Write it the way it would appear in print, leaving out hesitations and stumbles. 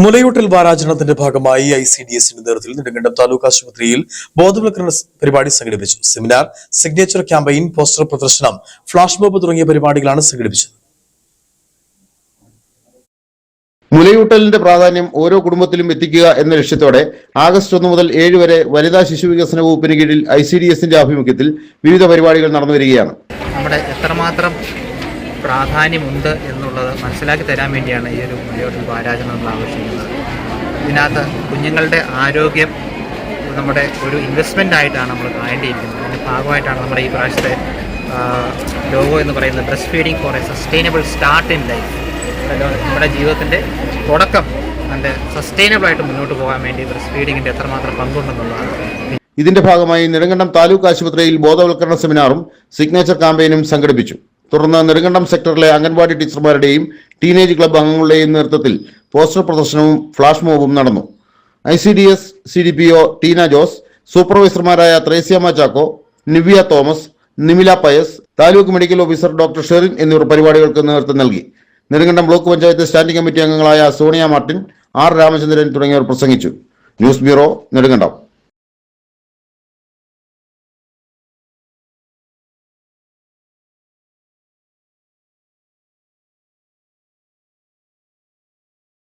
മുലയൂട്ടൽ വാരാചരണത്തിന്റെ ഭാഗമായി ICDSന്റെ നേതൃത്വത്തിൽ നെടുങ്കണ്ടം താലൂക്ക് ആശുപത്രിയിൽ ബോധവൽക്കരണ പരിപാടി സംഘടിപ്പിച്ചു. സെമിനാർ, സിഗ്നേച്ചർ ക്യാമ്പയിൻ, പോസ്റ്റർ പ്രദർശനം, ഫ്ലാഷ് മോബ് തുടങ്ങിയ പരിപാടികളാണ് സംഘടിപ്പിച്ചത്. മുലയൂട്ടലിന്റെ പ്രാധാന്യം ഓരോ കുടുംബത്തിലും എത്തിക്കുക എന്ന ലക്ഷ്യത്തോടെ ആഗസ്റ്റ് 1 മുതൽ 7 വരെ വനിതാ ശിശു വികസന വകുപ്പിന് കീഴിൽ ICDSന്റെ ആഭിമുഖ്യത്തിൽ വിവിധ പരിപാടികൾ നടന്നു വരികയാണ്. നമ്മുടെ എത്രമാത്രം പ്രാധാന്യമുണ്ട് എന്നുള്ളത് മനസ്സിലാക്കി തരാൻ വേണ്ടിയാണ് ഈ ഒരു മുലയൂട്ടൽ വാരാചരണം നമ്മൾ ആഘോഷിക്കുന്നത്. ഇതിനകത്ത് കുഞ്ഞുങ്ങളുടെ ആരോഗ്യം നമ്മുടെ ഒരു ഇൻവെസ്റ്റ്മെൻ്റ് ആയിട്ടാണ് നമ്മൾ കാണേണ്ടിയിരിക്കുന്നത്. അതിൻ്റെ ഭാഗമായിട്ടാണ് നമ്മുടെ ഈ പ്രാവശ്യത്തെ ലോഗോ എന്ന് പറയുന്നത് breastfeeding for a sustainable start in life. നമ്മുടെ ജീവിതത്തിൻ്റെ തുടക്കം അതിൻ്റെ സസ്റ്റൈനബിളായിട്ട് മുന്നോട്ട് പോകാൻ വേണ്ടി ബ്രസ്റ്റ് ഫീഡിങ്ങിൻ്റെ എത്രമാത്രം പങ്കുണ്ടെന്നുള്ളതാണ്. ഇതിന്റെ ഭാഗമായി നെടുങ്കണ്ടം താലൂക്ക് ആശുപത്രിയിൽ ബോധവൽക്കരണ സെമിനാറും സിഗ്നേച്ചർ ക്യാമ്പയിനും സംഘടിപ്പിച്ചു. തുടർന്ന് നെടുങ്കണ്ടം സെക്ടറിലെ അംഗൻവാടി ടീച്ചർമാരുടെയും ടീനേജ് ക്ലബ്ബ് അംഗങ്ങളുടെയും നേതൃത്വത്തിൽ പോസ്റ്റർ പ്രദർശനവും ഫ്ലാഷ് മോബും നടന്നു. ICDS CDPO ടീന ജോസ്, സൂപ്പർവൈസർമാരായ Threasiamma Chacko, Nivya Thomas, Nimila Pius, taluk medical officer doctor Sherin എന്നിവർ പരിപാടികൾക്ക് നേതൃത്വം നൽകി. Nedumkandam block panchayat standing committee അംഗങ്ങളായ സോണിയ മാർട്ടിൻ, R രാമചന്ദ്രൻ തുടങ്ങിയവർ പ്രസംഗിച്ചു. News bureau, Nedumkandam.